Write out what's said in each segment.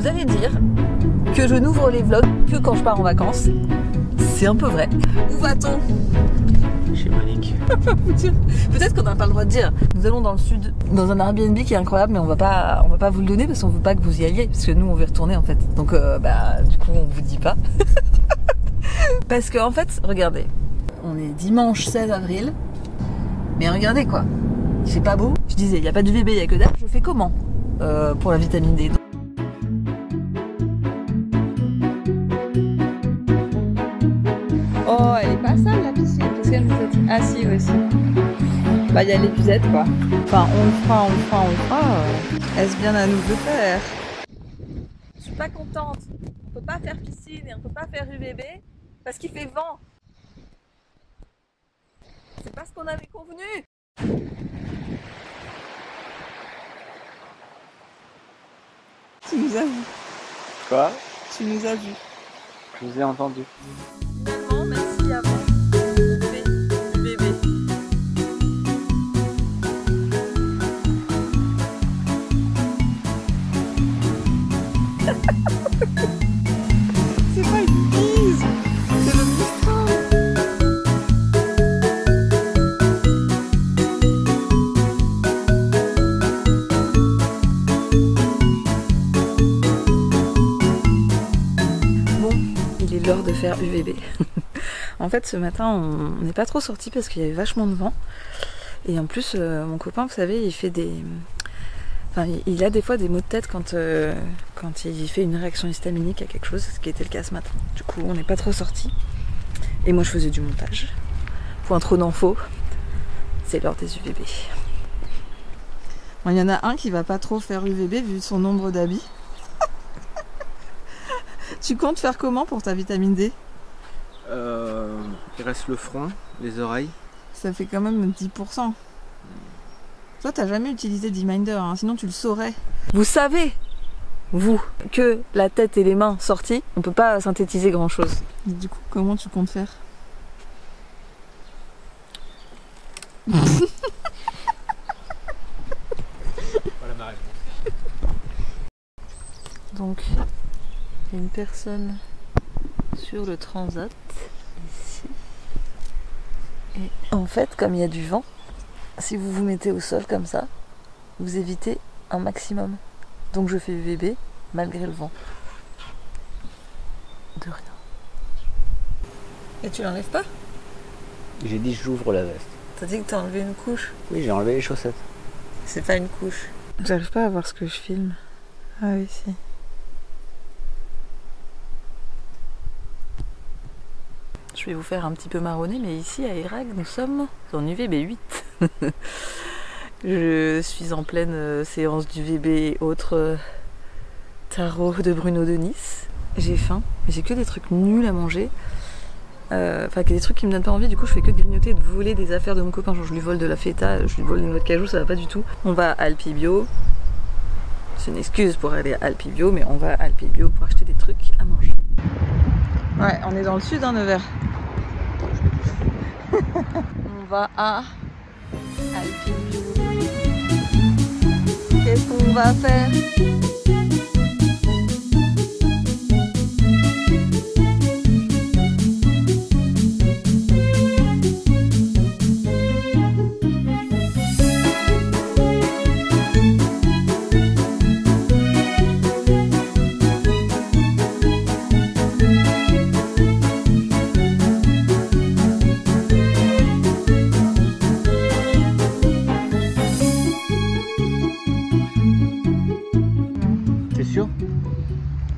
Vous allez dire que je n'ouvre les vlogs que quand je pars en vacances. C'est un peu vrai. Où va-t-on? Chez Monique. Peut-être qu'on n'a pas le droit de dire. Nous allons dans le sud, dans un Airbnb qui est incroyable, mais on va pas vous le donner parce qu'on veut pas que vous y alliez, parce que nous on veut y retourner en fait. Donc du coup on vous dit pas. Parce que en fait, regardez, on est dimanche 16 avril, mais regardez quoi, il fait pas beau. Je disais, il n'y a pas de UVB, il n'y a que dalle. Je fais comment pour la vitamine D? Oh, elle est pas sale la piscine. Qu'est-ce qu'elle nous a dit? Ah si, aussi. Bah il y a l'épuisette quoi. Enfin on le fera. Est-ce bien à nous de faire? Je suis pas contente. On peut pas faire piscine et on peut pas faire UVB parce qu'il fait vent. C'est pas ce qu'on avait convenu. Tu nous as vu. Quoi? Tu nous as vu. Je vous ai entendu. Finalement, même si avant on fait UVB. C'est pas une bise, c'est le Mistral. Bon, il est l'heure de faire UVB. En fait, ce matin, on n'est pas trop sorti parce qu'il y avait vachement de vent. Et en plus, mon copain, vous savez, il fait des... Enfin, il a des fois des maux de tête quand il fait une réaction histaminique à quelque chose, ce qui était le cas ce matin. Du coup, on n'est pas trop sortis. Et moi, je faisais du montage. Point trop d'infos. C'est l'heure des UVB. Bon, il y en a un qui va pas trop faire UVB vu son nombre d'habits. Tu comptes faire comment pour ta vitamine D? Il reste le front, les oreilles. Ça fait quand même 10%. Toi, t'as jamais utilisé D-Minder, hein, sinon tu le saurais. Vous savez, vous, que la tête et les mains sorties, on peut pas synthétiser grand-chose. Du coup, comment tu comptes faire? Voilà ma réponse. Donc, il y a une personne sur le transat, ici. Et en fait, comme il y a du vent, si vous vous mettez au sol comme ça, vous évitez un maximum. Donc je fais UVB malgré le vent. De rien. Et tu l'enlèves pas? J'ai dit j'ouvre la veste. T'as dit que t'as enlevé une couche? Oui, j'ai enlevé les chaussettes. C'est pas une couche. J'arrive pas à voir ce que je filme. Ah oui, si. Je vais vous faire un petit peu marronner, mais ici à Irag, nous sommes en UVB 8. Je suis en pleine séance d'UVB et autres tarot de Bruno de Nice. J'ai faim, mais j'ai que des trucs nuls à manger. Enfin, des trucs qui me donnent pas envie, du coup je fais que de grignoter et de voler des affaires de mon copain. Genre je lui vole de la feta, je lui vole des noix de cajou, ça va pas du tout. On va à Alpi Bio. C'est une excuse pour aller à Alpi Bio, mais on va à Alpi Bio pour acheter des trucs à manger. Ouais, on est dans le sud, hein, Nevers. On va à Alpi Bio. Qu'est-ce qu'on va faire?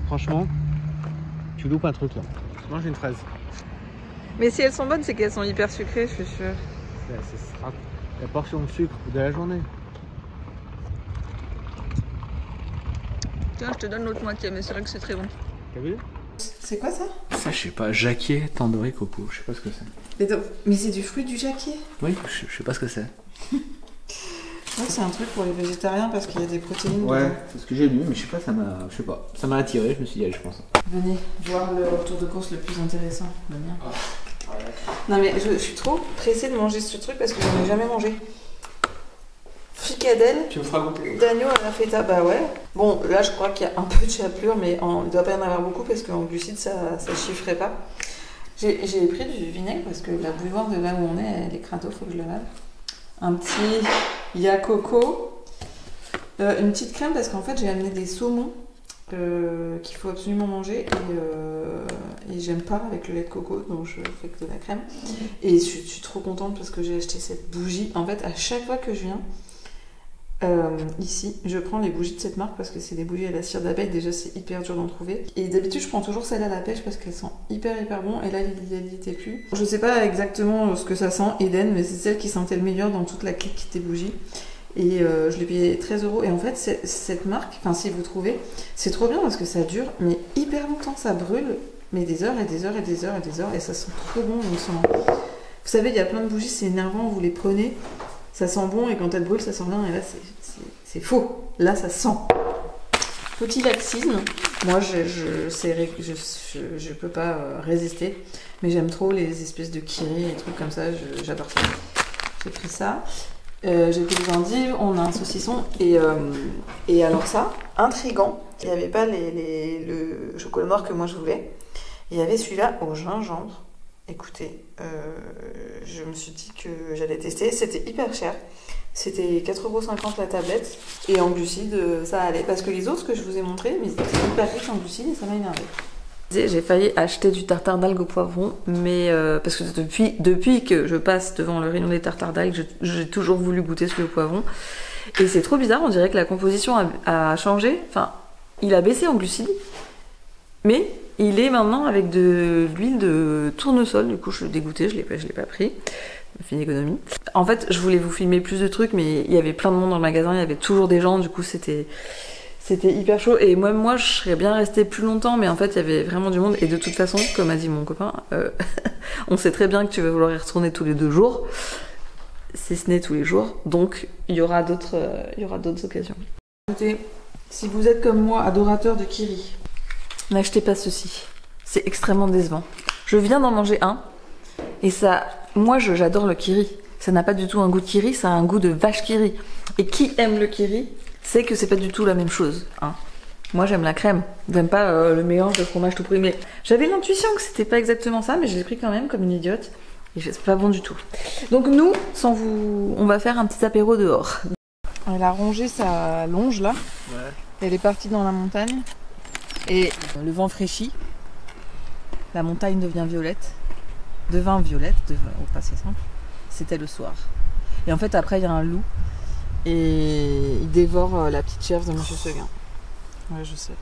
Franchement, tu loupes un truc là. Mange une fraise. Mais si elles sont bonnes, c'est qu'elles sont hyper sucrées, je suis sûre. Ce sera la portion de sucre de la journée. Tiens, je te donne l'autre moitié, mais c'est vrai que c'est très bon. T'as vu? C'est quoi ça? Ça, je sais pas. Jacquier tandoori coco. Je sais pas ce que c'est. Mais c'est du fruit du jacquier? Oui, je sais pas ce que c'est. Ouais, c'est un truc pour les végétariens parce qu'il y a des protéines. Ouais, c'est ce que j'ai lu, mais je sais pas, ça m'a attiré, je me suis dit, allez, je pense. Venez voir le retour de course le plus intéressant, le mien. Non mais je suis trop pressée de manger ce truc parce que j'en ai jamais mangé. fricadelle. Tu me feras goûter. D'agneau à la feta, bah ouais. Bon, là je crois qu'il y a un peu de chapelure, mais il ne doit pas y en avoir beaucoup parce qu'en glucides ça chiffrait pas. J'ai pris du vinaigre parce que la bouilloire de là où on est, elle est crado, faut que je la lave. Un petit Yacoco. Une petite crème parce qu'en fait j'ai amené des saumons qu'il faut absolument manger et j'aime pas avec le lait de coco, donc je fais que de la crème. Et je suis trop contente parce que j'ai acheté cette bougie. En fait, à chaque fois que je viens ici, je prends les bougies de cette marque parce que c'est des bougies à la cire d'abeille. Déjà, c'est hyper dur d'en trouver. Et d'habitude, je prends toujours celle à la pêche parce qu'elles sentent hyper bon. Et là, il n'y était plus. Je sais pas exactement ce que ça sent, Eden, mais c'est celle qui sentait le meilleur dans toute la clique des bougies. Et je l'ai payé 13 €. Et en fait, cette marque, enfin si vous trouvez, c'est trop bien parce que ça dure mais hyper longtemps. Ça brûle, mais des heures et des heures et des heures et des heures. Et ça sent trop bon. Vous savez, il y a plein de bougies, c'est énervant, vous les prenez, ça sent bon et quand elles brûlent, ça sent rien. Et là, c'est faux. Là, ça sent. Petit laxisme. Moi, je peux pas résister. Mais j'aime trop les espèces de kiri et trucs comme ça. J'adore ça. J'ai pris ça. J'ai pris des endives, on a un saucisson et alors ça, intriguant, il n'y avait pas le chocolat noir que moi je voulais, il y avait celui-là au gingembre. Écoutez, je me suis dit que j'allais tester, c'était hyper cher, c'était 4,50 € la tablette et en glucides ça allait parce que les autres que je vous ai montrés, mais c'était hyper riche en glucides et ça m'a énervé. J'ai failli acheter du tartare d'algues au poivron, mais parce que depuis que je passe devant le rayon des tartares d'algues, j'ai toujours voulu goûter celui au poivron. Et c'est trop bizarre, on dirait que la composition a changé. Enfin, il a baissé en glucides, mais il est maintenant avec de l'huile de tournesol. Du coup, je suis dégoûtée, je l'ai pas pris. Fine économie. En fait, je voulais vous filmer plus de trucs, mais il y avait plein de monde dans le magasin, il y avait toujours des gens, du coup c'était hyper chaud et moi je serais bien restée plus longtemps, mais en fait il y avait vraiment du monde et de toute façon, comme a dit mon copain, on sait très bien que tu vas vouloir y retourner tous les 2 jours, si ce n'est tous les jours, donc il y aura d'autres occasions. Écoutez, si vous êtes comme moi adorateur de kiri, n'achetez pas ceci, c'est extrêmement décevant. Je viens d'en manger un et ça, moi j'adore le kiri, ça n'a pas du tout un goût de kiri, ça a un goût de vache kiri. Et qui aime le kiri c'est que c'est pas du tout la même chose. Hein. Moi j'aime la crème, j'aime pas le mélange de fromage tout pris. Mais j'avais l'intuition que c'était pas exactement ça, mais je l'ai pris quand même comme une idiote. Et c'est pas bon du tout. Donc nous, on va faire un petit apéro dehors. Elle a rongé sa longe là. Ouais. Elle est partie dans la montagne. Et le vent fraîchit. La montagne devient violette. Devint violette, au passé simple. C'était le soir. Et en fait après il y a un loup. Et il dévore la petite chèvre de Monsieur Seguin. Ouais, je sais.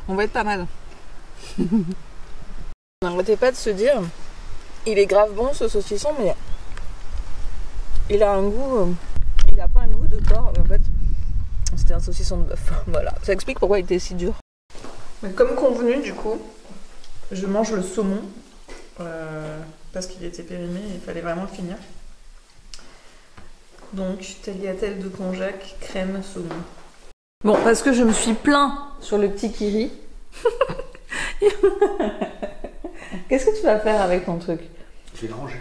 On va être pas mal. On n'arrêtait pas de se dire, il est grave bon ce saucisson, mais il a un goût, il a pas un goût de porc. En fait, c'était un saucisson de bœuf. Voilà, ça explique pourquoi il était si dur. Mais comme convenu, du coup, je mange le saumon parce qu'il était périmé et il fallait vraiment le finir. Donc, tagliatelle de konjac, crème, saumon. Bon, parce que je me suis plaint sur le petit kiri. Qu'est-ce que tu vas faire avec ton truc? Je vais le ranger.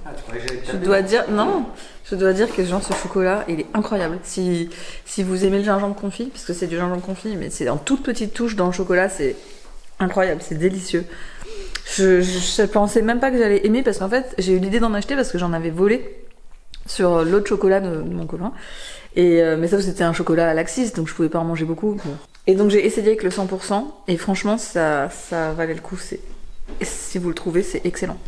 Ah, tu croyais que j'allais je dois dire, non, je dois dire que genre ce chocolat, il est incroyable. Si vous aimez le gingembre confit, parce que c'est du gingembre confit, mais c'est en toute petite touche dans le chocolat, c'est incroyable, c'est délicieux. Je pensais même pas que j'allais aimer parce qu'en fait, j'ai eu l'idée d'en acheter parce que j'en avais volé sur l'autre chocolat de mon copain. Mais ça, c'était un chocolat à laxiste, donc je pouvais pas en manger beaucoup. Bon. Et donc j'ai essayé avec le 100%, et franchement, ça valait le coup. Si vous le trouvez, c'est excellent.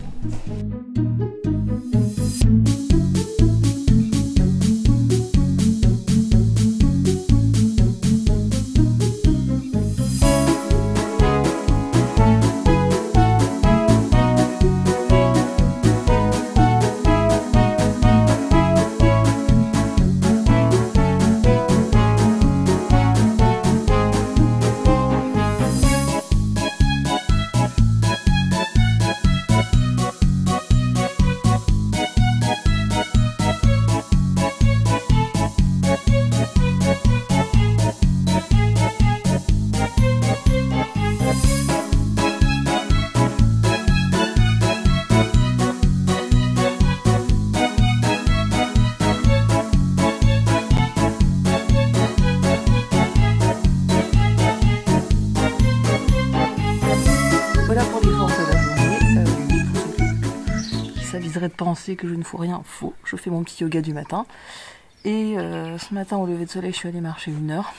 dirait de penser que je ne fous rien, faux. Je fais mon petit yoga du matin. Et ce matin au lever de soleil, je suis allée marcher 1 heure.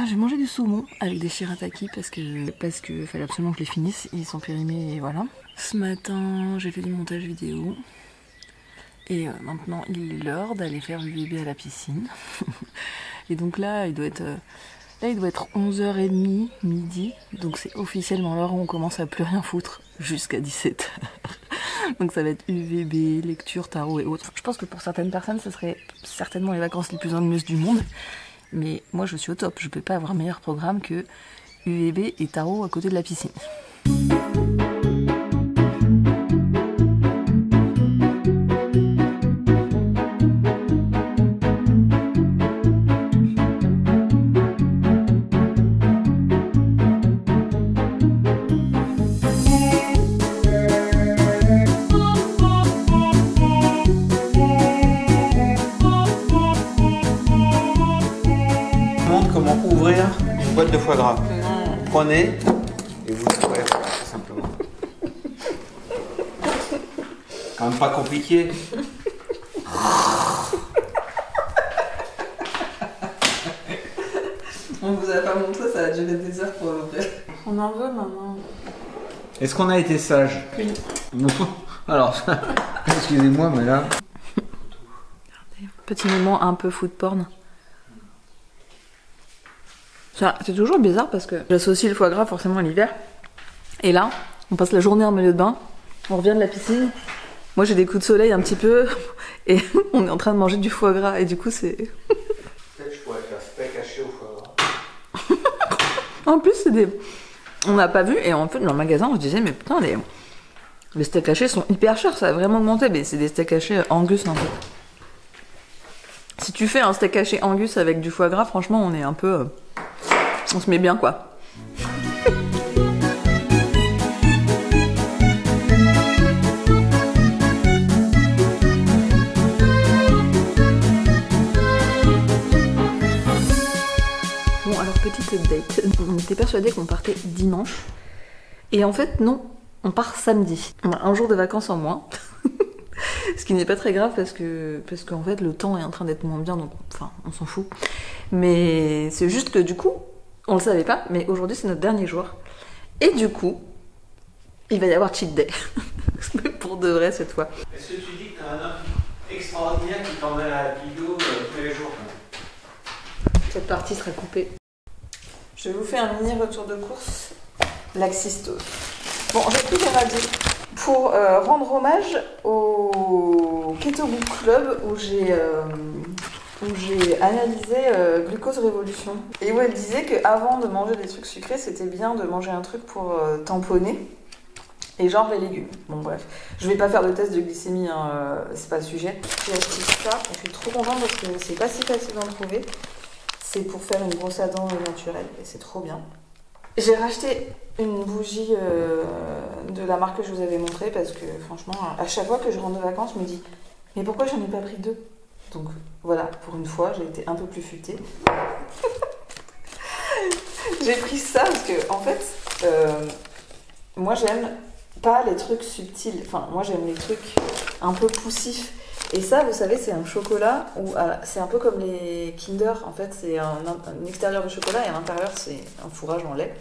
J'ai mangé du saumon avec des shirataki parce que fallait absolument que je les finisse. Ils sont périmés et voilà. Ce matin, j'ai fait du montage vidéo. Et maintenant, il est l'heure d'aller faire le bébé à la piscine. Et donc là, il doit être 11h30, midi. Donc c'est officiellement l'heure où on commence à plus rien foutre jusqu'à 17h. Donc ça va être UVB, lecture, tarot et autres. Je pense que pour certaines personnes, ce serait certainement les vacances les plus ennuyeuses du monde. Mais moi, je suis au top. Je peux pas avoir meilleur programme que UVB et tarot à côté de la piscine. Comment ouvrir une boîte de foie gras. Prenez et vous ouvrez, tout simplement. Quand même pas compliqué. On vous a pas montré, ça a duré des heures pour l'ouvrir. On en veut maman. Est-ce qu'on a été sage? Oui. Non. Alors, excusez-moi, mais là... Petit moment un peu food porn. C'est toujours bizarre parce que j'associe le foie gras forcément à l'hiver. Et là, on passe la journée en maillot de bain, on revient de la piscine. Moi j'ai des coups de soleil un petit peu et on est en train de manger du foie gras et du coup c'est... Peut-être je pourrais faire steak haché au foie gras. En plus c'est des... On n'a pas vu et en fait dans le magasin on se disait mais putain les steaks hachés sont hyper chers, ça a vraiment augmenté. Mais c'est des steaks hachés Angus en fait. Si tu fais un steak haché Angus avec du foie gras, franchement on est un peu... On se met bien quoi. Bon alors petite update. On était persuadés qu'on partait dimanche. Et en fait non, on part samedi. On a un jour de vacances en moins. Ce qui n'est pas très grave parce qu'en fait le temps est en train d'être moins bien, donc enfin on s'en fout. Mais c'est juste que du coup, on le savait pas, mais aujourd'hui c'est notre dernier jour. Et du coup, il va y avoir cheat day. Pour de vrai cette fois. Est-ce que tu dis que tu as un homme extraordinaire qui t'emmène à la vidéo tous les jours? Cette partie sera coupée. Je vous fais un mini retour de course laxistose. Bon, j'ai pris des radis pour rendre hommage au Keto Book Club où j'ai analysé Glucose Révolution et où elle disait qu'avant de manger des trucs sucrés, c'était bien de manger un truc pour tamponner et genre les légumes. Bon bref, je vais pas faire de test de glycémie, hein, c'est pas le sujet. J'ai acheté ça et je suis trop contente parce que c'est pas si facile d'en trouver. C'est pour faire une brosse à dents naturelle et c'est trop bien. J'ai racheté une bougie de la marque que je vous avais montrée parce que franchement, à chaque fois que je rentre de vacances, je me dis mais pourquoi j'en ai pas pris 2? Donc voilà, pour une fois, j'ai été un peu plus futée. J'ai pris ça parce que en fait, moi j'aime pas les trucs subtils. Enfin, moi j'aime les trucs un peu poussifs. Et ça, vous savez, c'est un chocolat où c'est un peu comme les Kinder. En fait, c'est un extérieur de chocolat et à l'intérieur, c'est un fourrage en lait.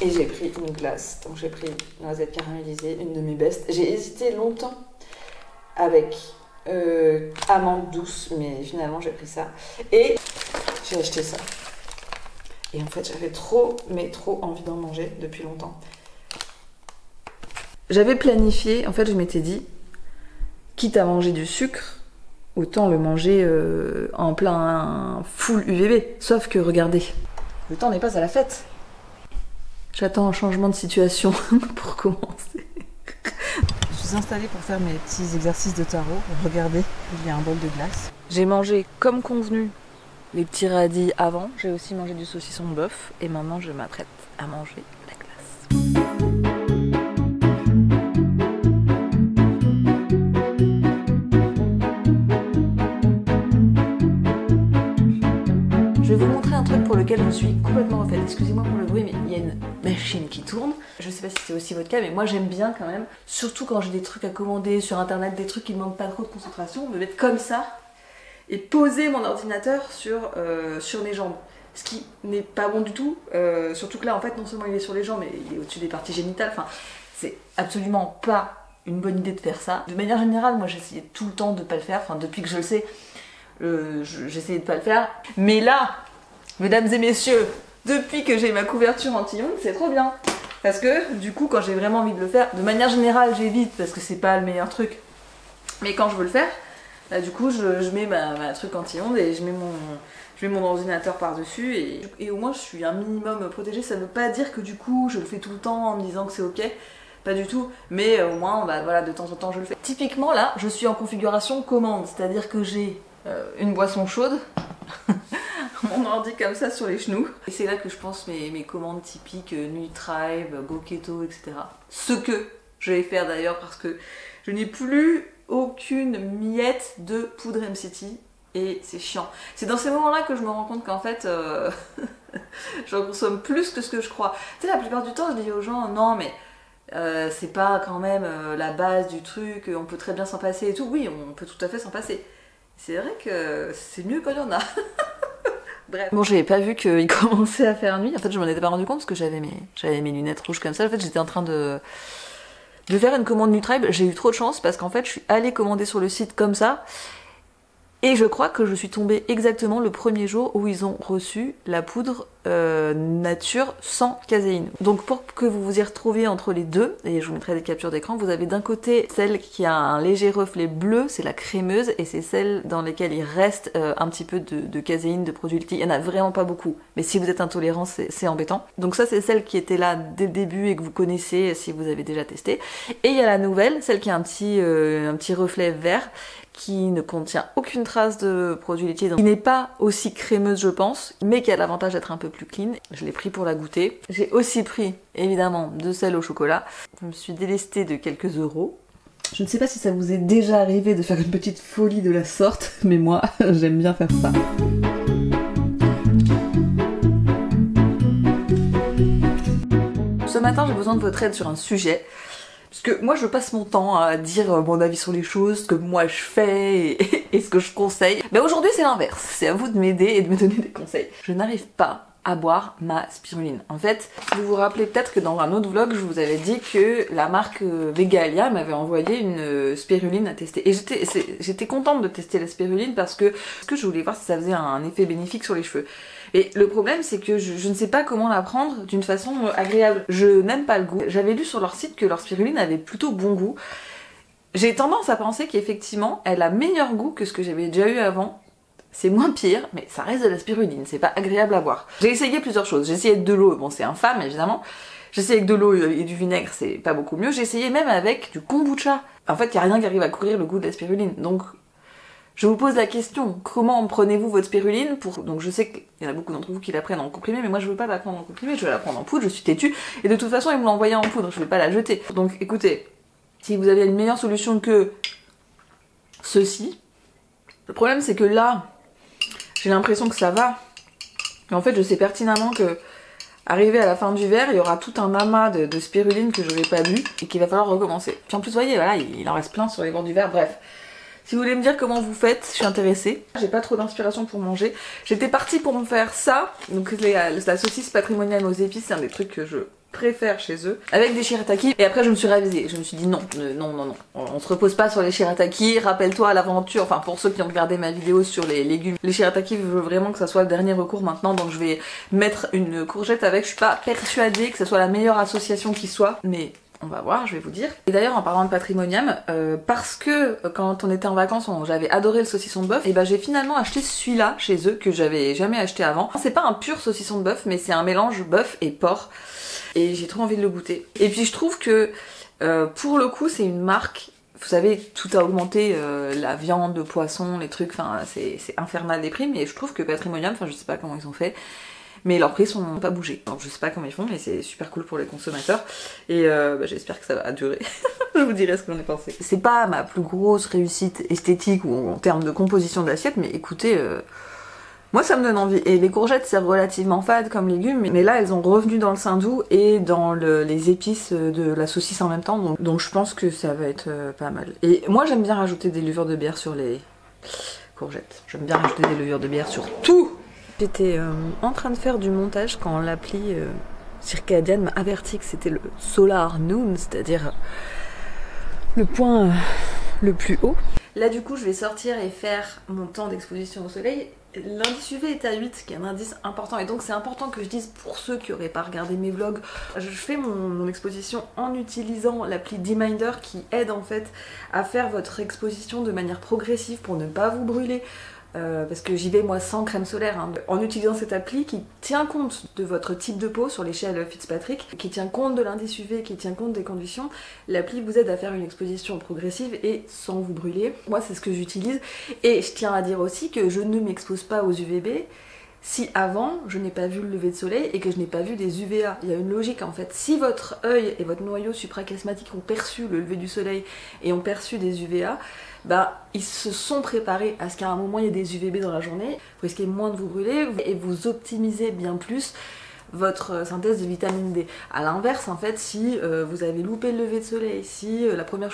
Et j'ai pris une glace. Donc j'ai pris noisette caramélisée, une de mes bestes. J'ai hésité longtemps avec amande douce, mais finalement j'ai pris ça. Et j'ai acheté ça. Et en fait, j'avais trop envie d'en manger depuis longtemps. J'avais planifié, en fait, je m'étais dit, quitte à manger du sucre, autant le manger en plein full UVB. Sauf que, regardez, le temps n'est pas à la fête. J'attends un changement de situation pour commencer. Je suis installée pour faire mes petits exercices de tarot. Regardez, il y a un bol de glace. J'ai mangé comme convenu les petits radis avant. J'ai aussi mangé du saucisson de bœuf. Et maintenant, je m'apprête à manger la glace. Je vais vous montrer un truc pour lequel je me suis complètement refaite. Excusez-moi pour le bruit, mais il y a une machine qui tourne. Je sais pas si c'est aussi votre cas, mais moi j'aime bien quand même, surtout quand j'ai des trucs à commander sur internet, des trucs qui ne demandent pas trop de concentration, me mettre comme ça et poser mon ordinateur sur mes jambes. Ce qui n'est pas bon du tout, surtout que là en fait non seulement il est sur les jambes, mais il est au-dessus des parties génitales, enfin c'est absolument pas une bonne idée de faire ça. De manière générale, moi j'essayais tout le temps de pas le faire, enfin depuis que je le sais, j'essayais de pas le faire. Mais là, mesdames et messieurs, depuis que j'ai ma couverture anti-ondes, c'est trop bien. Parce que du coup quand j'ai vraiment envie de le faire, de manière générale j'évite parce que c'est pas le meilleur truc. Mais quand je veux le faire, là du coup je mets ma truc anti-ondes et je mets mon ordinateur par-dessus et au moins je suis un minimum protégée. Ça veut pas dire que du coup je le fais tout le temps en me disant que c'est ok, pas du tout, mais au moins bah, voilà, de temps en temps je le fais. Typiquement là, je suis en configuration commande, c'est-à-dire que j'ai une boisson chaude, mon ordi comme ça sur les genoux, et c'est là que je pense mes commandes typiques Nutribe, GoKeto, etc. Ce que je vais faire d'ailleurs parce que je n'ai plus aucune miette de poudre MCT. Et c'est chiant. C'est dans ces moments-là que je me rends compte qu'en fait, j'en consomme plus que ce que je crois. Tu sais, la plupart du temps, je dis aux gens, non mais c'est pas quand même la base du truc, on peut très bien s'en passer et tout. Oui, on peut tout à fait s'en passer. C'est vrai que c'est mieux quand il y en a. Bref. Bon, j'avais pas vu qu'il commençait à faire nuit. En fait, je m'en étais pas rendu compte parce que j'avais mes lunettes rouges comme ça. En fait, j'étais en train de faire une commande Nutribe. J'ai eu trop de chance parce qu'en fait, je suis allée commander sur le site comme ça. Et je crois que je suis tombée exactement le premier jour où ils ont reçu la poudre nature sans caséine. Donc pour que vous vous y retrouviez entre les deux, et je vous mettrai des captures d'écran, vous avez d'un côté celle qui a un léger reflet bleu, c'est la crémeuse, et c'est celle dans lesquelles il reste un petit peu de caséine, de produit laitier. Il y en a vraiment pas beaucoup, mais si vous êtes intolérant, c'est embêtant. Donc ça c'est celle qui était là dès le début et que vous connaissez si vous avez déjà testé. Et il y a la nouvelle, celle qui a un petit reflet vert, qui ne contient aucune trace de produit laitier, donc qui n'est pas aussi crémeuse je pense, mais qui a l'avantage d'être un peu plus clean. Je l'ai pris pour la goûter. J'ai aussi pris évidemment de celle au chocolat. Je me suis délestée de quelques euros. Je ne sais pas si ça vous est déjà arrivé de faire une petite folie de la sorte, mais moi j'aime bien faire ça. Ce matin j'ai besoin de votre aide sur un sujet. Parce que moi je passe mon temps à dire mon avis sur les choses, ce que moi je fais et ce que je conseille. Mais aujourd'hui c'est l'inverse, c'est à vous de m'aider et de me donner des conseils. Je n'arrive pas à boire ma spiruline. En fait, vous vous rappelez peut-être que dans un autre vlog je vous avais dit que la marque Vegalia m'avait envoyé une spiruline à tester. Et j'étais contente de tester la spiruline parce que je voulais voir si ça faisait un effet bénéfique sur les cheveux. Et le problème c'est que je ne sais pas comment la prendre d'une façon agréable. Je n'aime pas le goût. J'avais lu sur leur site que leur spiruline avait plutôt bon goût. J'ai tendance à penser qu'effectivement elle a meilleur goût que ce que j'avais déjà eu avant. C'est moins pire, mais ça reste de la spiruline, c'est pas agréable à boire. J'ai essayé plusieurs choses. J'ai essayé avec de l'eau, bon c'est infâme évidemment. J'ai essayé avec de l'eau et du vinaigre, c'est pas beaucoup mieux. J'ai essayé même avec du kombucha. En fait, il y a rien qui arrive à couvrir le goût de la spiruline. Donc je vous pose la question, comment prenez-vous votre spiruline pour... Donc je sais qu'il y en a beaucoup d'entre vous qui la prennent en comprimé, mais moi je veux pas la prendre en comprimé, je veux la prendre en poudre, je suis têtue, et de toute façon ils me l'ont envoyée en poudre, je vais pas la jeter. Donc écoutez, si vous avez une meilleure solution que ceci, le problème c'est que là, j'ai l'impression que ça va, mais en fait je sais pertinemment que arrivé à la fin du verre, il y aura tout un amas de spiruline que j'aurais pas bu, et qu'il va falloir recommencer. Puis en plus vous voyez, voilà, il en reste plein sur les bords du verre, bref. Si vous voulez me dire comment vous faites, je suis intéressée. J'ai pas trop d'inspiration pour manger. J'étais partie pour me faire ça, donc la saucisse patrimoniale aux épices, c'est un des trucs que je préfère chez eux, avec des shirataki. Et après je me suis ravisée, je me suis dit non, on se repose pas sur les shirataki, rappelle-toi l'aventure, enfin pour ceux qui ont regardé ma vidéo sur les légumes. Les shirataki, je veux vraiment que ça soit le dernier recours maintenant, donc je vais mettre une courgette avec. Je suis pas persuadée que ça soit la meilleure association qui soit, mais... on va voir, je vais vous dire. Et d'ailleurs en parlant de patrimonium, parce que quand on était en vacances, j'avais adoré le saucisson de bœuf, et ben j'ai finalement acheté celui-là chez eux que j'avais jamais acheté avant. C'est pas un pur saucisson de bœuf, mais c'est un mélange bœuf et porc. Et j'ai trop envie de le goûter. Et puis je trouve que pour le coup c'est une marque, vous savez, tout a augmenté, la viande, le poisson, les trucs, enfin c'est infernal les prix, mais je trouve que Patrimonium, enfin je sais pas comment ils ont fait, mais leurs prix sont pas bougés. Donc je sais pas comment ils font, mais c'est super cool pour les consommateurs. Et j'espère que ça va durer. Je vous dirai ce que j'en ai pensé. C'est pas ma plus grosse réussite esthétique ou en termes de composition de l'assiette, mais écoutez, Moi ça me donne envie. Et les courgettes c'est relativement fade comme légumes, mais là elles ont revenu dans le saindoux et dans les épices de la saucisse en même temps, donc je pense que ça va être pas mal. Et moi j'aime bien rajouter des levures de bière sur les courgettes. J'aime bien rajouter des levures de bière sur tout. J'étais en train de faire du montage quand l'appli circadienne m'a averti que c'était le solar noon, c'est-à-dire le point le plus haut. Là du coup je vais sortir et faire mon temps d'exposition au soleil. L'indice UV est à 8, qui est un indice important, et donc c'est important que je dise pour ceux qui n'auraient pas regardé mes vlogs, je fais mon exposition en utilisant l'appli D-Minder qui aide en fait à faire votre exposition de manière progressive pour ne pas vous brûler. Parce que j'y vais moi sans crème solaire, hein, en utilisant cette appli qui tient compte de votre type de peau sur l'échelle Fitzpatrick, qui tient compte de l'indice UV, qui tient compte des conditions. L'appli vous aide à faire une exposition progressive et sans vous brûler. Moi c'est ce que j'utilise, et je tiens à dire aussi que je ne m'expose pas aux UVB si avant je n'ai pas vu le lever de soleil et que je n'ai pas vu des UVA. Il y a une logique en fait. Si votre œil et votre noyau suprachiasmatique ont perçu le lever du soleil et ont perçu des UVA, bah, ils se sont préparés à ce qu'à un moment il y ait des UVB dans la journée. Vous risquez moins de vous brûler et vous optimisez bien plus votre synthèse de vitamine D. A l'inverse, en fait, si vous avez loupé le lever de soleil, si la première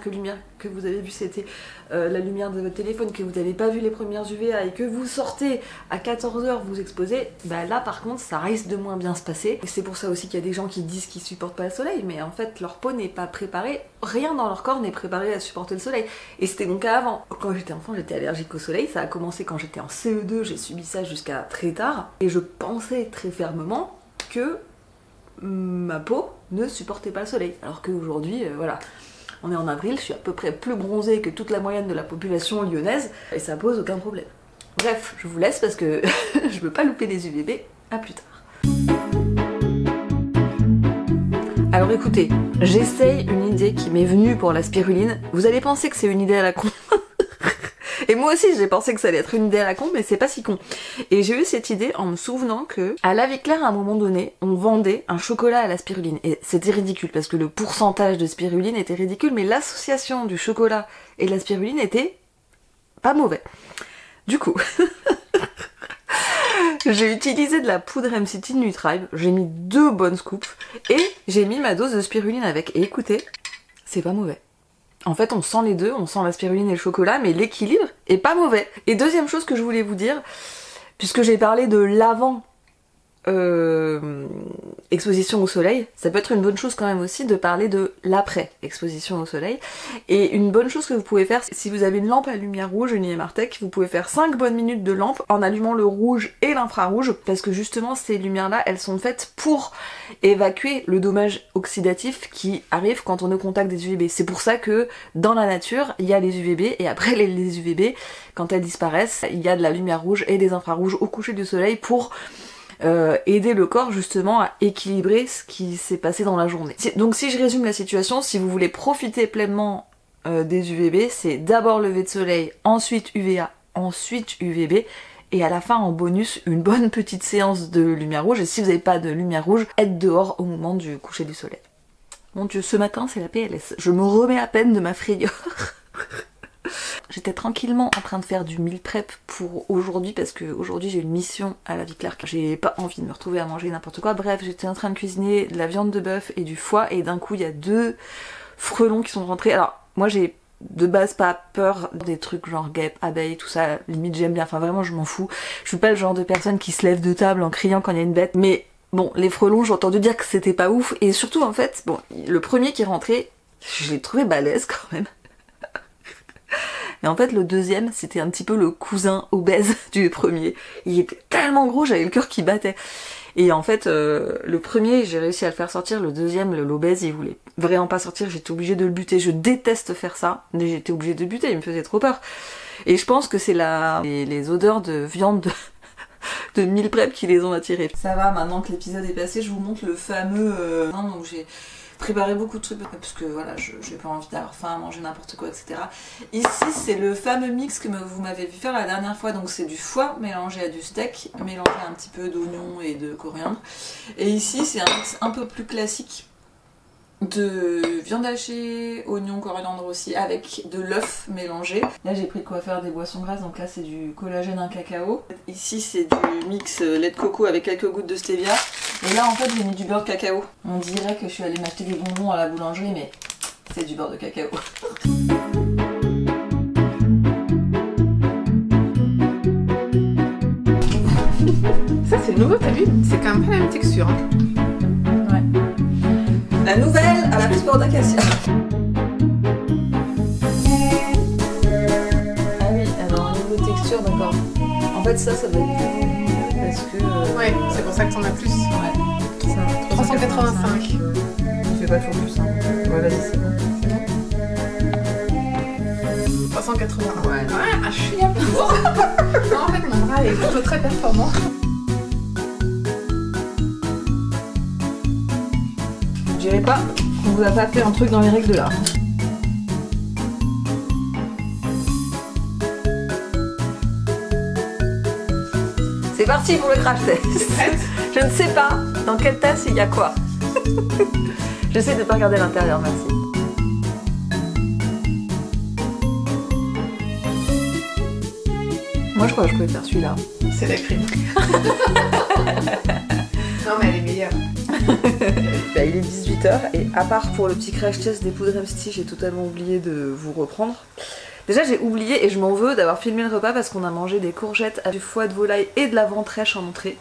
lumière que vous avez vue c'était la lumière de votre téléphone, que vous n'avez pas vu les premières UVA et que vous sortez à 14 h vous exposez, bah là par contre ça risque de moins bien se passer. Et c'est pour ça aussi qu'il y a des gens qui disent qu'ils supportent pas le soleil, mais en fait leur peau n'est pas préparée, rien dans leur corps n'est préparé à supporter le soleil. Et c'était mon cas avant. Quand j'étais enfant j'étais allergique au soleil, ça a commencé quand j'étais en CE2, j'ai subi ça jusqu'à très tard, et je pensais très fermement que ma peau ne supportait pas le soleil, alors qu'aujourd'hui, voilà, on est en avril, je suis à peu près plus bronzée que toute la moyenne de la population lyonnaise, et ça pose aucun problème. Bref, je vous laisse parce que je veux pas louper les UVB, à plus tard. Alors écoutez, j'essaye une idée qui m'est venue pour la spiruline, vous allez penser que c'est une idée à la con. Et moi aussi j'ai pensé que ça allait être une idée à la con, mais c'est pas si con. Et j'ai eu cette idée en me souvenant que à La Vie Claire à un moment donné, on vendait un chocolat à la spiruline. Et c'était ridicule parce que le pourcentage de spiruline était ridicule, mais l'association du chocolat et de la spiruline était pas mauvais. Du coup, j'ai utilisé de la poudre MCT de Nutribe, j'ai mis 2 bonnes scoops et j'ai mis ma dose de spiruline avec. Et écoutez, c'est pas mauvais. En fait, on sent les deux, on sent la spiruline et le chocolat, mais l'équilibre est pas mauvais. Et deuxième chose que je voulais vous dire, puisque j'ai parlé de l'avant exposition au soleil, ça peut être une bonne chose quand même aussi de parler de l'après exposition au soleil. Et une bonne chose que vous pouvez faire, si vous avez une lampe à lumière rouge, une Martech, vous pouvez faire 5 bonnes minutes de lampe en allumant le rouge et l'infrarouge, parce que justement ces lumières-là, elles sont faites pour évacuer le dommage oxydatif qui arrive quand on est au contact des UVB. C'est pour ça que dans la nature, il y a les UVB, et après les UVB, quand elles disparaissent, il y a de la lumière rouge et des infrarouges au coucher du soleil pour aider le corps justement à équilibrer ce qui s'est passé dans la journée. Donc si je résume la situation, si vous voulez profiter pleinement des UVB, c'est d'abord lever de soleil, ensuite UVA, ensuite UVB, et à la fin en bonus une bonne petite séance de lumière rouge. Et si vous n'avez pas de lumière rouge, être dehors au moment du coucher du soleil. Mon Dieu, ce matin c'est la PLS, je me remets à peine de ma frayeur. J'étais tranquillement en train de faire du meal prep pour aujourd'hui parce que aujourd'hui j'ai une mission à La Vie Claire. J'ai pas envie de me retrouver à manger n'importe quoi. Bref, j'étais en train de cuisiner de la viande de bœuf et du foie, et d'un coup il y a 2 frelons qui sont rentrés. Alors moi j'ai de base pas peur des trucs genre guêpes, abeilles, tout ça, limite j'aime bien, enfin vraiment je m'en fous. Je suis pas le genre de personne qui se lève de table en criant quand il y a une bête, mais bon, les frelons, j'ai entendu dire que c'était pas ouf, et surtout en fait, bon, le premier qui est rentré, je l'ai trouvé balèze quand même. Et en fait le deuxième c'était un petit peu le cousin obèse du premier. Il était tellement gros, j'avais le cœur qui battait. Et en fait le premier j'ai réussi à le faire sortir, le deuxième, l'obèse, il voulait vraiment pas sortir, j'étais obligée de le buter. Je déteste faire ça, mais j'étais obligée de le buter, il me faisait trop peur. Et je pense que c'est les odeurs de viande de meal prep qui les ont attirés. Ça va, maintenant que l'épisode est passé, je vous montre le fameux donc j'ai préparer beaucoup de trucs parce que voilà, j'ai pas envie d'avoir faim, manger n'importe quoi, etc. Ici c'est le fameux mix que vous m'avez vu faire la dernière fois, donc c'est du foie mélangé à du steak, mélangé à un petit peu d'oignon et de coriandre. Et ici c'est un mix un peu plus classique de viande hachée, oignon, coriandre aussi, avec de l'œuf mélangé. Là j'ai pris de quoi faire des boissons grasses, donc là c'est du collagène, un cacao. Ici c'est du mix lait de coco avec quelques gouttes de stevia. Et là en fait j'ai mis du beurre de cacao. On dirait que je suis allée m'acheter des bonbons à la boulangerie, mais c'est du beurre de cacao. Ça c'est nouveau, t'as vu? C'est quand même pas la même texture. Hein. La nouvelle à la sport d'acacia. Ah oui, alors au niveau texture, d'accord. En fait ça doit être plus volumineux parce que... Ouais, c'est pour ça que t'en as plus. Ouais. Ça, 385. Je fais pas toujours plus simple. Ouais, vas-y, c'est bon. 380. Ouais. Ah, je suis un peu lourd. Non, en fait, mon bras est plutôt très performant. Je dirais pas qu'on vous a pas fait un truc dans les règles de l'art. C'est parti pour le crash test. Je ne sais pas dans quelle tasse il y a quoi. J'essaie de pas regarder l'intérieur, merci. Moi je crois que je pouvais faire celui-là. C'est la crème. Non mais elle est meilleure. Bah, il est 18h et à part pour le petit crash test des poudres MST, j'ai totalement oublié de vous reprendre. Déjà j'ai oublié et je m'en veux d'avoir filmé le repas parce qu'on a mangé des courgettes, du foie de volaille et de la ventrèche en entrée.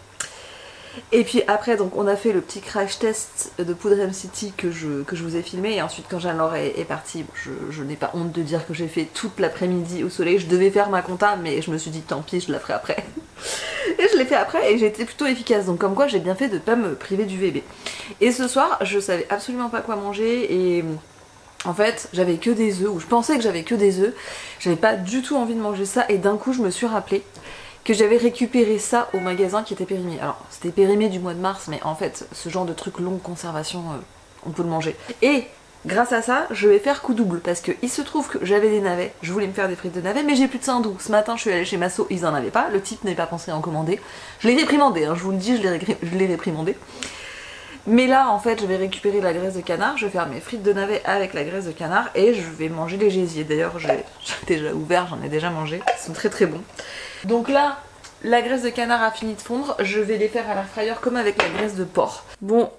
Et puis après donc on a fait le petit crash test de poudre MCT que je vous ai filmé et ensuite quand Jeanne-Laure est partie, je n'ai pas honte de dire que j'ai fait toute l'après-midi au soleil. Je devais faire ma compta mais je me suis dit tant pis, je la ferai après. Et je l'ai fait après et j'ai été plutôt efficace, donc comme quoi j'ai bien fait de pas me priver du VB. Et ce soir je savais absolument pas quoi manger et en fait j'avais que des œufs, ou je pensais que j'avais que des œufs, j'avais pas du tout envie de manger ça et d'un coup je me suis rappelé que j'avais récupéré ça au magasin qui était périmé. Alors c'était périmé du mois de mars mais en fait ce genre de truc longue conservation on peut le manger. Et grâce à ça, je vais faire coup double parce que il se trouve que j'avais des navets, je voulais me faire des frites de navets mais j'ai plus de Saint-Doux. Ce matin je suis allée chez Masso, ils en avaient pas, le type n'avait pas pensé à en commander. Je l'ai réprimandé, hein, je vous le dis, je l'ai réprimandé. Mais là en fait je vais récupérer la graisse de canard, je vais faire mes frites de navets avec la graisse de canard et je vais manger les gésiers. D'ailleurs j'ai déjà ouvert, j'en ai déjà mangé, ils sont très très bons. Donc là, la graisse de canard a fini de fondre, je vais les faire à l'air fryer comme avec la graisse de porc. Bon,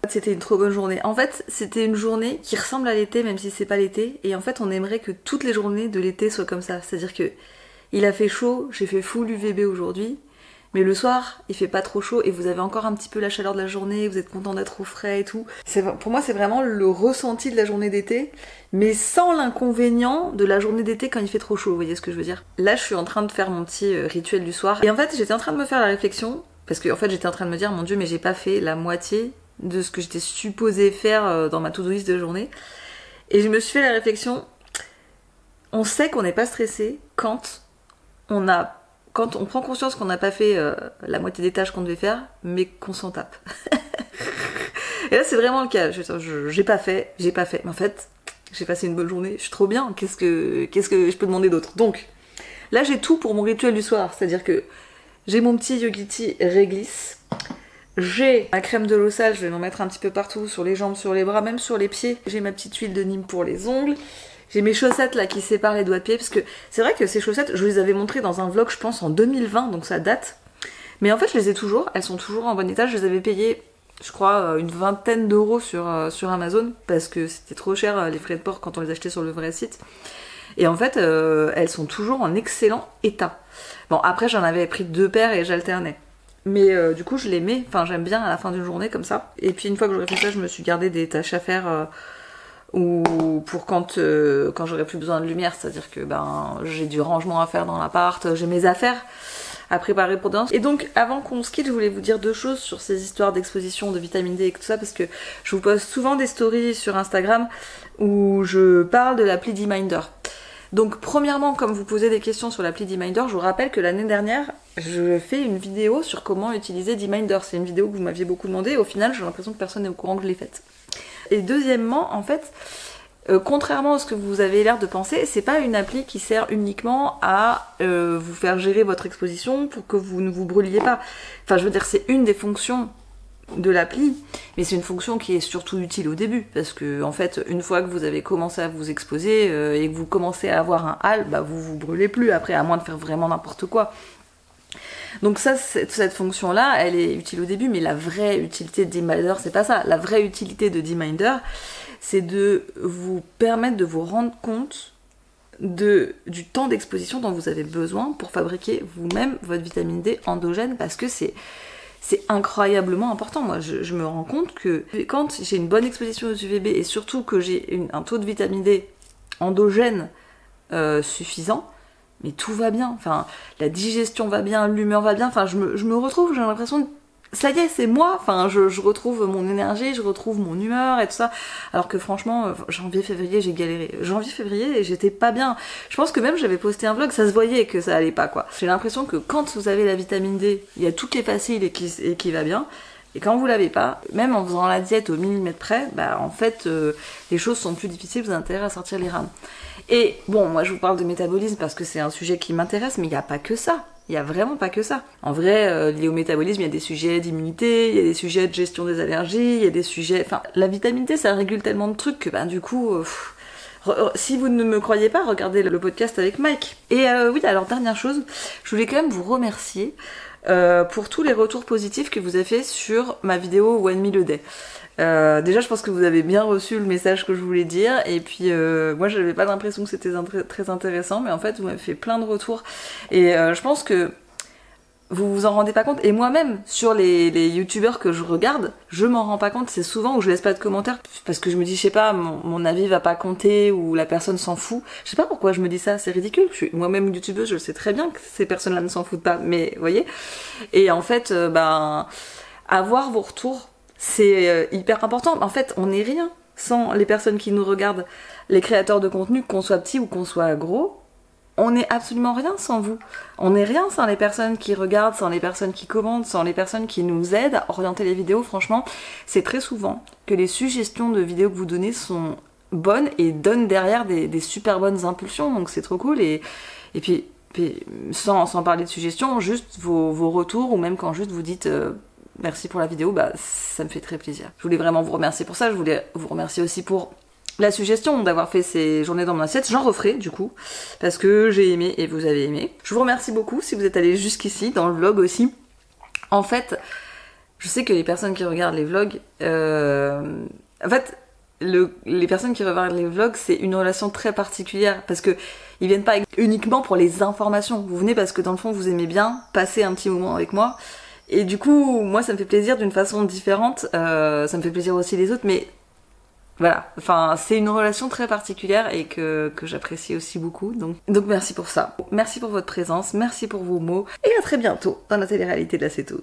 c'était une trop bonne journée. En fait, c'était une journée qui ressemble à l'été, même si c'est pas l'été. Et en fait, on aimerait que toutes les journées de l'été soient comme ça. C'est-à-dire que il a fait chaud, j'ai fait full UVB aujourd'hui. Mais le soir, il fait pas trop chaud et vous avez encore un petit peu la chaleur de la journée, vous êtes content d'être au frais et tout. Pour moi, c'est vraiment le ressenti de la journée d'été, mais sans l'inconvénient de la journée d'été quand il fait trop chaud, vous voyez ce que je veux dire? Là, je suis en train de faire mon petit rituel du soir. Et en fait, j'étais en train de me faire la réflexion, parce que en fait, j'étais en train de me dire, mon Dieu, mais j'ai pas fait la moitié de ce que j'étais supposée faire dans ma to-do list de journée. Et je me suis fait la réflexion, on sait qu'on n'est pas stressé quand on prend conscience qu'on n'a pas fait la moitié des tâches qu'on devait faire, mais qu'on s'en tape. Et là, c'est vraiment le cas. J'ai pas fait. Mais en fait, j'ai passé une bonne journée. Je suis trop bien. Qu'est-ce que je peux demander d'autre? Donc, là, j'ai tout pour mon rituel du soir. C'est-à-dire que j'ai mon petit Yogiti réglisse. J'ai ma crème de l'eau sale. Je vais m'en mettre un petit peu partout, sur les jambes, sur les bras, même sur les pieds. J'ai ma petite huile de Nîmes pour les ongles. J'ai mes chaussettes là qui séparent les doigts de pied, parce que c'est vrai que ces chaussettes, je vous les avais montrées dans un vlog je pense en 2020, donc ça date. Mais en fait je les ai toujours, elles sont toujours en bon état, je les avais payées je crois une vingtaine d'euros sur Amazon, parce que c'était trop cher les frais de port quand on les achetait sur le vrai site. Et en fait elles sont toujours en excellent état. Bon après j'en avais pris 2 paires et j'alternais. Mais du coup je les mets, enfin j'aime bien à la fin d'une journée comme ça. Et puis une fois que j'aurais fait ça, je me suis gardé des tâches à faire ou pour quand j'aurai plus besoin de lumière, c'est-à-dire que j'ai du rangement à faire dans l'appart, j'ai mes affaires à préparer pour demain. Et donc avant qu'on se quitte, je voulais vous dire 2 choses sur ces histoires d'exposition de vitamine D et tout ça, parce que je vous poste souvent des stories sur Instagram où je parle de l'appli D-Minder. Donc premièrement, comme vous posez des questions sur l'appli D-Minder, je vous rappelle que l'année dernière, je fais une vidéo sur comment utiliser D-Minder. C'est une vidéo que vous m'aviez beaucoup demandé et au final, j'ai l'impression que personne n'est au courant que je l'ai faite. Et deuxièmement, en fait, contrairement à ce que vous avez l'air de penser, c'est pas une appli qui sert uniquement à vous faire gérer votre exposition pour que vous ne vous brûliez pas. Enfin, je veux dire, c'est une des fonctions de l'appli, mais c'est une fonction qui est surtout utile au début, parce que en fait, une fois que vous avez commencé à vous exposer et que vous commencez à avoir un hal, bah vous vous brûlez plus après, à moins de faire vraiment n'importe quoi. Donc ça, cette fonction-là, elle est utile au début, mais la vraie utilité de DeepMinder, c'est pas ça. La vraie utilité de DeepMinder, c'est de vous permettre de vous rendre compte du temps d'exposition dont vous avez besoin pour fabriquer vous-même votre vitamine D endogène, parce que c'est incroyablement important. Moi, je me rends compte que quand j'ai une bonne exposition aux UVB et surtout que j'ai un taux de vitamine D endogène suffisant, mais tout va bien. Enfin, la digestion va bien, l'humeur va bien. Enfin, je me retrouve, j'ai l'impression de... Ça y est, c'est moi. Enfin, je retrouve mon énergie, je retrouve mon humeur et tout ça. Alors que franchement, janvier, février, j'ai galéré. Janvier, février, j'étais pas bien. Je pense que même j'avais posté un vlog, ça se voyait que ça allait pas, quoi. J'ai l'impression que quand vous avez la vitamine D, il y a tout qui est facile et qui va bien. Et quand vous l'avez pas, même en faisant la diète au millimètre près, bah en fait, les choses sont plus difficiles, vous avez intérêt à sortir les rames. Et bon, moi je vous parle de métabolisme parce que c'est un sujet qui m'intéresse, mais il n'y a pas que ça. Il n'y a vraiment pas que ça. En vrai, lié au métabolisme, il y a des sujets d'immunité, il y a des sujets de gestion des allergies, il y a des sujets... Enfin, la vitamine D, ça régule tellement de trucs que ben, du coup... si vous ne me croyez pas, regardez le podcast avec Mike. Et oui, alors dernière chose, je voulais quand même vous remercier pour tous les retours positifs que vous avez fait sur ma vidéo One Meal a Day. Déjà, je pense que vous avez bien reçu le message que je voulais dire, et puis moi j'avais pas l'impression que c'était très intéressant, mais en fait vous m'avez fait plein de retours, et je pense que vous vous en rendez pas compte, et moi-même sur les youtubeurs que je regarde, je m'en rends pas compte. C'est souvent où je laisse pas de commentaires parce que je me dis, je sais pas, mon avis va pas compter ou la personne s'en fout. Je sais pas pourquoi je me dis ça, c'est ridicule. Je suis moi-même youtubeuse, je sais très bien que ces personnes-là ne s'en foutent pas, mais vous voyez. Et en fait, avoir vos retours, c'est hyper important. En fait, on n'est rien sans les personnes qui nous regardent, les créateurs de contenu, qu'on soit petit ou qu'on soit gros. On n'est absolument rien sans vous. On n'est rien sans les personnes qui regardent, sans les personnes qui commentent, sans les personnes qui nous aident à orienter les vidéos. Franchement, c'est très souvent que les suggestions de vidéos que vous donnez sont bonnes et donnent derrière des super bonnes impulsions. Donc c'est trop cool. Et puis sans parler de suggestions, juste vos retours, ou même quand juste vous dites merci pour la vidéo, bah ça me fait très plaisir. Je voulais vraiment vous remercier pour ça. Je voulais vous remercier aussi pour la suggestion d'avoir fait ces journées dans mon assiette. J'en referai du coup, parce que j'ai aimé et vous avez aimé. Je vous remercie beaucoup si vous êtes allés jusqu'ici, dans le vlog aussi. En fait, je sais que les personnes qui regardent les vlogs... En fait, les personnes qui regardent les vlogs, c'est une relation très particulière, parce que ils viennent pas uniquement pour les informations. Vous venez parce que dans le fond, vous aimez bien passer un petit moment avec moi. Et du coup, moi, ça me fait plaisir d'une façon différente. Ça me fait plaisir aussi les autres, mais... Voilà, enfin c'est une relation très particulière et que j'apprécie aussi beaucoup, donc merci pour ça. Merci pour votre présence, merci pour vos mots, et à très bientôt dans la télé-réalité de la Cétose.